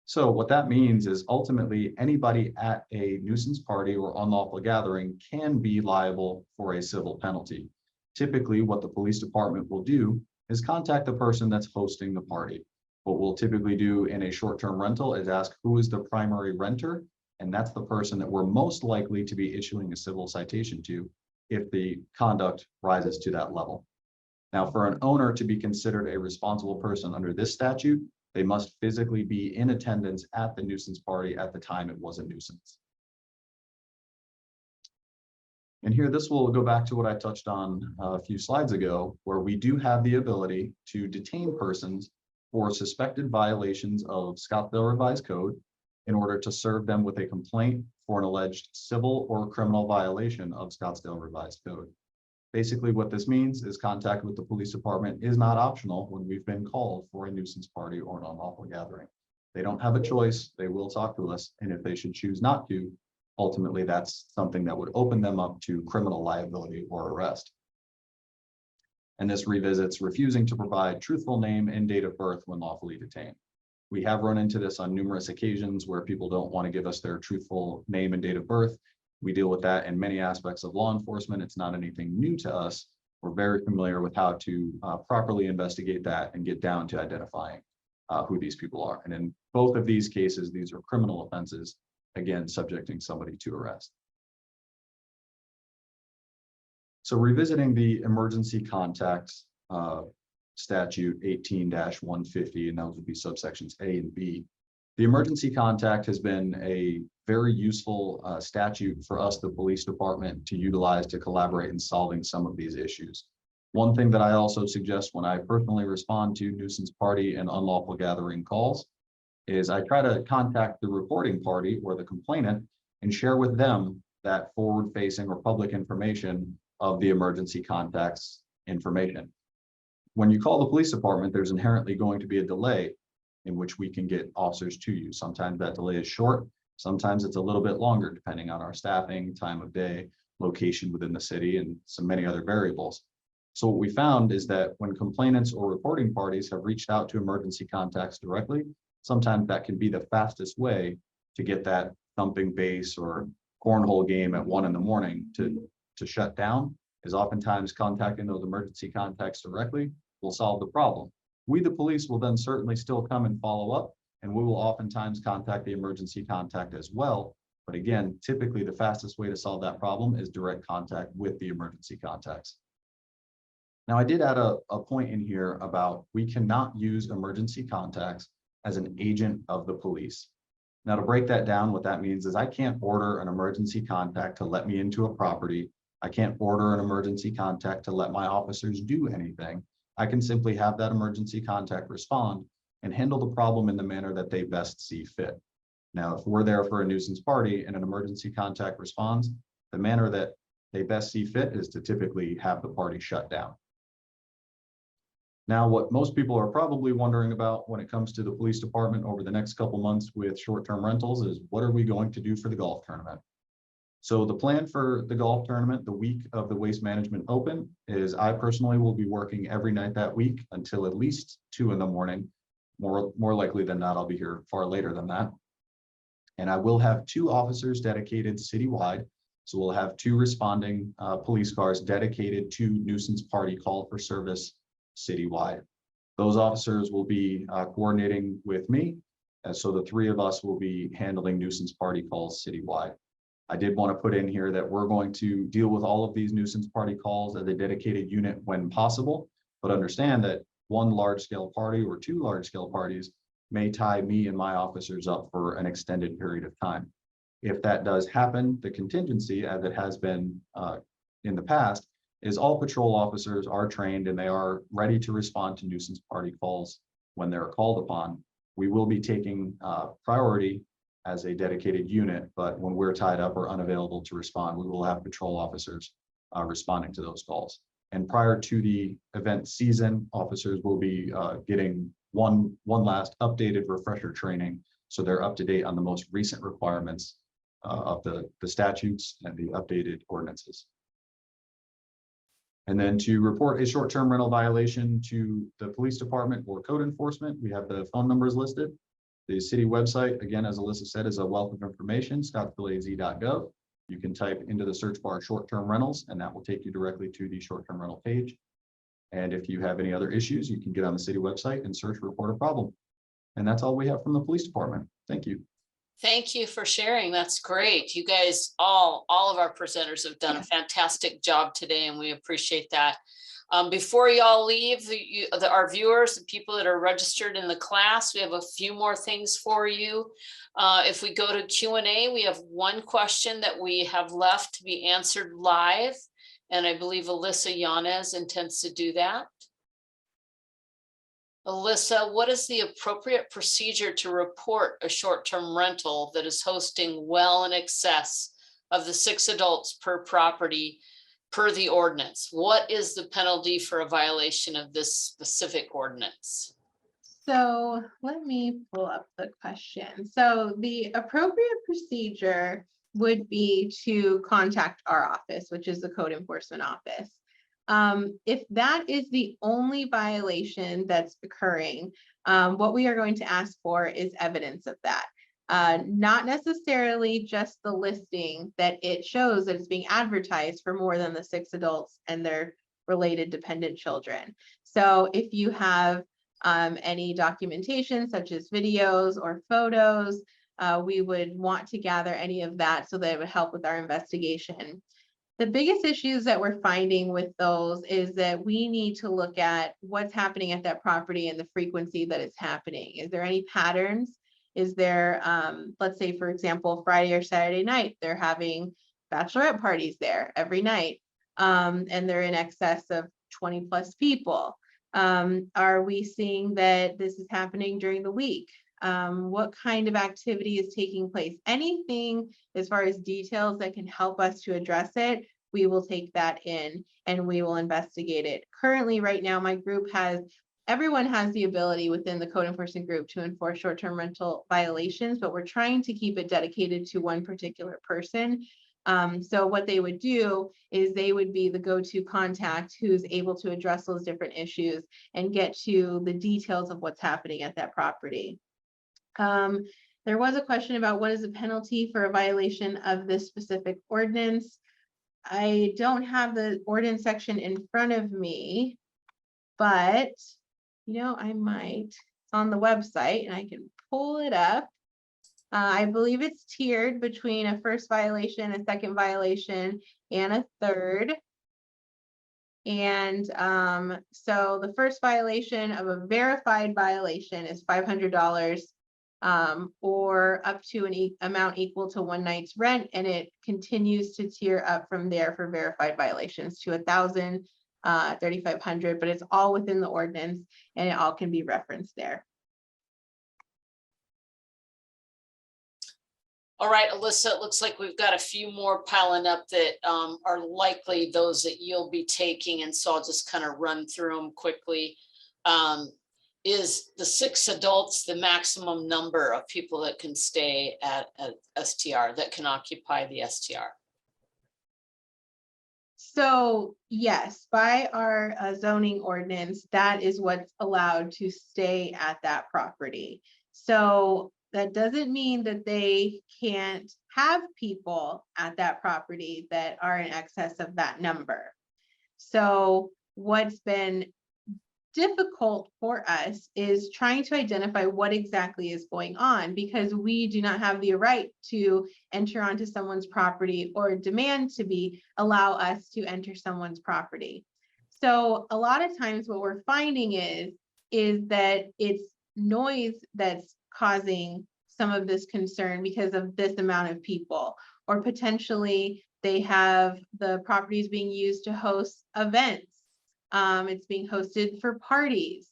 So what that means is ultimately anybody at a nuisance party or unlawful gathering can be liable for a civil penalty. Typically, what the police department will do is contact the person that's hosting the party. What we'll typically do in a short-term rental is ask who is the primary renter, and that's the person that we're most likely to be issuing a civil citation to if the conduct rises to that level. Now, for an owner to be considered a responsible person under this statute, they must physically be in attendance at the nuisance party at the time it was a nuisance. And here, this will go back to what I touched on a few slides ago, where we do have the ability to detain persons for suspected violations of Scottsdale Revised Code in order to serve them with a complaint for an alleged civil or criminal violation of Scottsdale Revised Code. Basically, what this means is contact with the police department is not optional when we've been called for a nuisance party or an unlawful gathering. They don't have a choice. They will talk to us. And if they should choose not to, ultimately, that's something that would open them up to criminal liability or arrest. And this revisits refusing to provide truthful name and date of birth when lawfully detained. We have run into this on numerous occasions where people don't want to give us their truthful name and date of birth. We deal with that in many aspects of law enforcement. It's not anything new to us. We're very familiar with how to properly investigate that and get down to identifying who these people are. And in both of these cases, these are criminal offenses, again, subjecting somebody to arrest. So revisiting the emergency contacts statute 18-150, and those would be subsections A and B. The emergency contact has been a very useful statute for us, the police department, to utilize to collaborate in solving some of these issues. One thing that I also suggest when I personally respond to nuisance party and unlawful gathering calls is I try to contact the reporting party or the complainant and share with them that forward-facing or public information of the emergency contacts information. When you call the police department, there's inherently going to be a delay in which we can get officers to you. Sometimes that delay is short, sometimes it's a little bit longer, depending on our staffing, time of day, location within the city, and many other variables. So what we found is that when complainants or reporting parties have reached out to emergency contacts directly, sometimes that can be the fastest way to get that thumping bass or cornhole game at 1 a.m. to shut down, is oftentimes contacting those emergency contacts directly will solve the problem. We, the police, will then certainly still come and follow up, and we will oftentimes contact the emergency contact as well. But again, typically the fastest way to solve that problem is direct contact with the emergency contacts. Now, I did add a point in here about we cannot use emergency contacts as an agent of the police. Now, to break that down, what that means is I can't order an emergency contact to let me into a property. I can't order an emergency contact to let my officers do anything. I can simply have that emergency contact respond and handle the problem in the manner that they best see fit. Now, if we're there for a nuisance party and an emergency contact responds, the manner that they best see fit is to typically have the party shut down. Now, what most people are probably wondering about when it comes to the police department over the next couple months with short-term rentals is what are we going to do for the golf tournament? So the plan for the golf tournament, the week of the Waste Management Open, is I personally will be working every night that week until at least 2 a.m. More likely than not, I'll be here far later than that. And I will have 2 officers dedicated citywide. So we'll have 2 responding police cars dedicated to nuisance party call for service citywide. Those officers will be coordinating with me. And so the 3 of us will be handling nuisance party calls citywide. I did want to put in here that we're going to deal with all of these nuisance party calls as a dedicated unit when possible, but understand that 1 large-scale party or 2 large-scale parties may tie me and my officers up for an extended period of time. If that does happen, the contingency, as it has been in the past, is all patrol officers are trained and they are ready to respond to nuisance party calls when they're called upon. We will be taking priority as a dedicated unit, but when we're tied up or unavailable to respond, we will have patrol officers responding to those calls. And prior to the event season, officers will be getting one last updated refresher training, so they're up to date on the most recent requirements of the statutes and the updated ordinances. And then to report a short-term rental violation to the police department or code enforcement, we have the phone numbers listed. The city website, again, as Alyssa said, is a wealth of information, scottsdaleaz.gov. You can type into the search bar short-term rentals, and that will take you directly to the short-term rental page. And if you have any other issues, you can get on the city website and search report a problem. And that's all we have from the police department. Thank you. Thank you for sharing. That's great. You guys, all of our presenters have done a fantastic job today, and we appreciate that. Before y'all leave, our viewers, the people that are registered in the class, we have a few more things for you. If we go to Q&A, we have one question that we have left to be answered live, and I believe Alyssa Yanez intends to do that. Alyssa, what is the appropriate procedure to report a short-term rental that is hosting well in excess of the 6 adults per property per the ordinance? What is the penalty for a violation of this specific ordinance? So let me pull up the question. So the appropriate procedure would be to contact our office, which is the code enforcement office. If that is the only violation that's occurring, what we are going to ask for is evidence of that. Not necessarily just the listing that it shows that it's being advertised for more than the 6 adults and their related dependent children. So if you have any documentation such as videos or photos, we would want to gather any of that so that it would help with our investigation. The biggest issues that we're finding with those is that we need to look at what's happening at that property and the frequency that it's happening. Is there any patterns? Is there, let's say, for example, Friday or Saturday night, they're having bachelorette parties there every night, and they're in excess of 20 plus people. Are we seeing that this is happening during the week? What kind of activity is taking place? Anything as far as details that can help us to address it, we will take that in and we will investigate it. Currently, right now, my group everyone has the ability within the code enforcement group to enforce short-term rental violations, but we're trying to keep it dedicated to one particular person. So what they would do is they would be the go-to contact who's able to address those different issues and get to the details of what's happening at that property. There was a question about what is the penalty for a violation of this specific ordinance. I don't have the ordinance section in front of me, but I might. It's on the website and I can pull it up. I believe it's tiered between a first violation, a second violation, and a third. And so the first violation of a verified violation is $500 or up to an amount equal to 1 night's rent, and it continues to tier up from there for verified violations to 1,000, 3,500, but it's all within the ordinance and it all can be referenced there. All right, Alyssa, it looks like we've got a few more piling up that are likely those that you'll be taking, and so I'll just kind of run through them quickly. Is the 6 adults the maximum number of people that can stay at STR, that can occupy the STR? So yes, by our zoning ordinance, that is what's allowed to stay at that property. So that doesn't mean that they can't have people at that property that are in excess of that number. So what's been difficult for us is trying to identify what exactly is going on, because we do not have the right to enter onto someone's property or demand to allow us to enter someone's property. So a lot of times what we're finding is that it's noise that's causing some of this concern because of this amount of people, or potentially they have the properties being used to host events. It's being hosted for parties.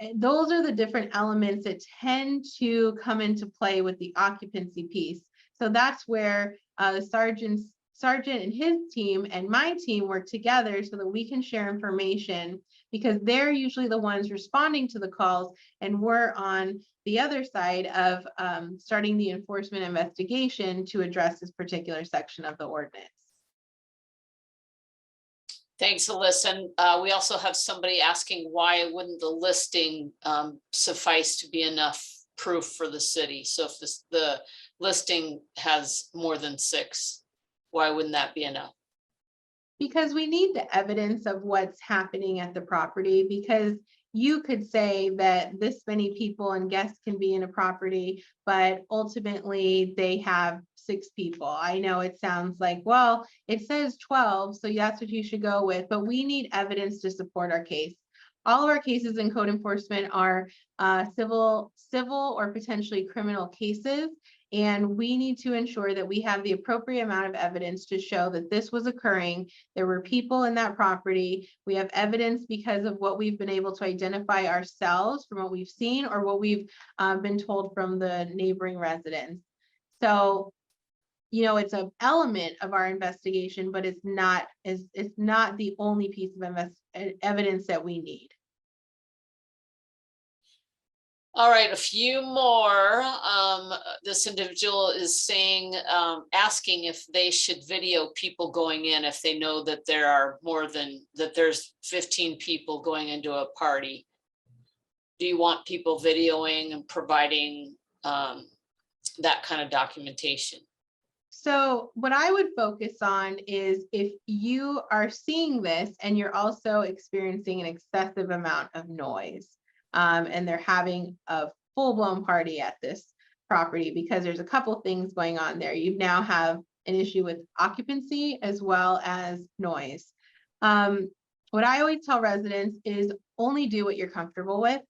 And those are the different elements that tend to come into play with the occupancy piece. So that's where the sergeant and his team and my team work together so that we can share information, because they're usually the ones responding to the calls, and we're on the other side of starting the enforcement investigation to address this particular section of the ordinance. Thanks, Alyssa. And we also have somebody asking why wouldn't the listing suffice to be enough proof for the city? So if the listing has more than 6, why wouldn't that be enough? Because we need the evidence of what's happening at the property, because you could say that this many people and guests can be in a property, but ultimately they have 6 people. I know it sounds like, well, it says 12, so that's what you should go with, but we need evidence to support our case. All of our cases in code enforcement are civil or potentially criminal cases. And we need to ensure that we have the appropriate amount of evidence to show that this was occurring. There were people in that property. We have evidence because of what we've been able to identify ourselves from what we've seen or what we've been told from the neighboring residents. So, you know, it's an element of our investigation, but it's not the only piece of evidence that we need. All right, a few more. This individual is saying, asking if they should video people going in if they know that there are there's 15 people going into a party. Do you want people videoing and providing that kind of documentation? So what I would focus on is if you are seeing this and you're also experiencing an excessive amount of noise. And they're having a full-blown party at this property, because there's a couple things going on there. You now have an issue with occupancy as well as noise. What I always tell residents is only do what you're comfortable with.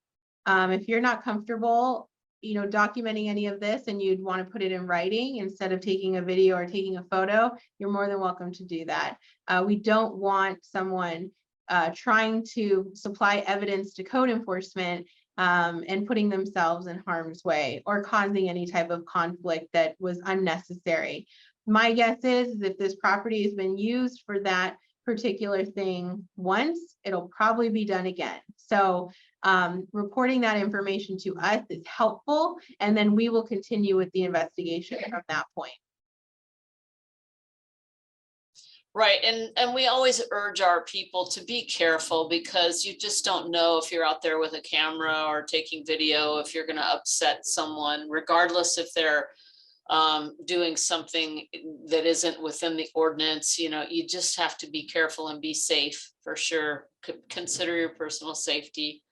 If you're not comfortable, you know, documenting any of this and you'd want to put it in writing instead of taking a video or taking a photo, you're more than welcome to do that. We don't want someone trying to supply evidence to code enforcement and putting themselves in harm's way or causing any type of conflict that was unnecessary. My guess is if this property has been used for that particular thing once, it'll probably be done again. So reporting that information to us is helpful, and then we will continue with the investigation from that point. Right, and we always urge our people to be careful, because you just don't know if you're out there with a camera or taking video, if you're going to upset someone, regardless if they're doing something that isn't within the ordinance. You know, you just have to be careful and be safe for sure. Consider your personal safety.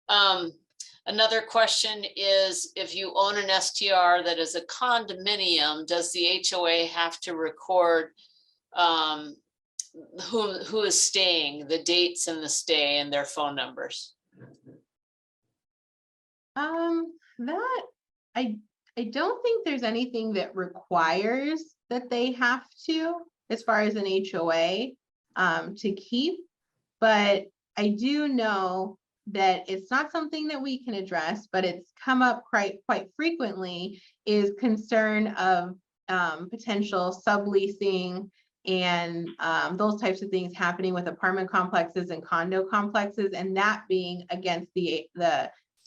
Another question is, if you own an STR that is a condominium, does the HOA have to record who is staying, the dates and the stay, and their phone numbers? That I don't think there's anything that requires that they have to, as far as an HOA to keep, but I do know that it's not something that we can address, but it's come up quite frequently, is concern of potential subleasing and those types of things happening with apartment complexes and condo complexes, and that being against the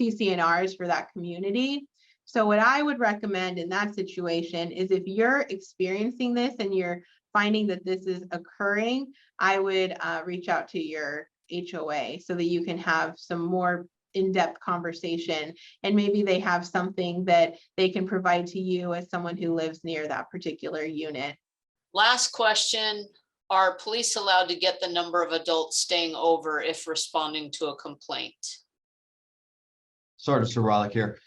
CCNRs for that community. So what I would recommend in that situation is, if you're experiencing this and you're finding that this is occurring, I would reach out to your HOA so that you can have some more in-depth conversation, and maybe they have something that they can provide to you as someone who lives near that particular unit. Last question, are police allowed to get the number of adults staying over if responding to a complaint? Sergeant Siralik here.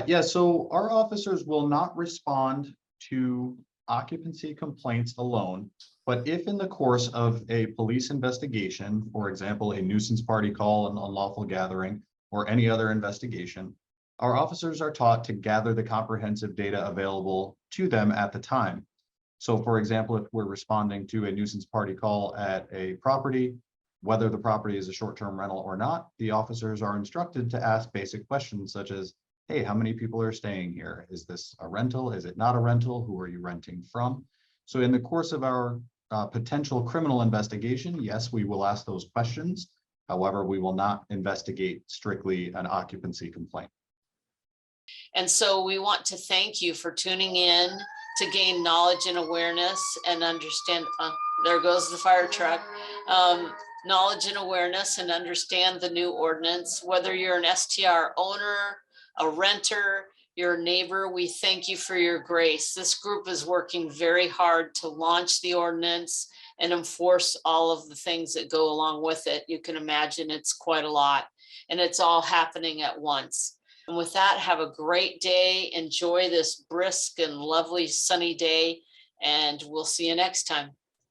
Yeah, so our officers will not respond to occupancy complaints alone, but if in the course of a police investigation, for example, a nuisance party call, an unlawful gathering, or any other investigation, our officers are taught to gather the comprehensive data available to them at the time. So for example, if we're responding to a nuisance party call at a property, whether the property is a short-term rental or not, the officers are instructed to ask basic questions such as, hey, how many people are staying here? Is this a rental? Is it not a rental? Who are you renting from? So in the course of our potential criminal investigation, yes, we will ask those questions. However, we will not investigate strictly an occupancy complaint. And so we want to thank you for tuning in to gain knowledge and awareness and understand. there goes the fire truck. Knowledge and awareness and understand the new ordinance, whether you're an STR owner, a renter, your neighbor, we thank you for your grace. This group is working very hard to launch the ordinance and enforce all of the things that go along with it. You can imagine it's quite a lot, and it's all happening at once. And with that, have a great day. Enjoy this brisk and lovely sunny day, and we'll see you next time.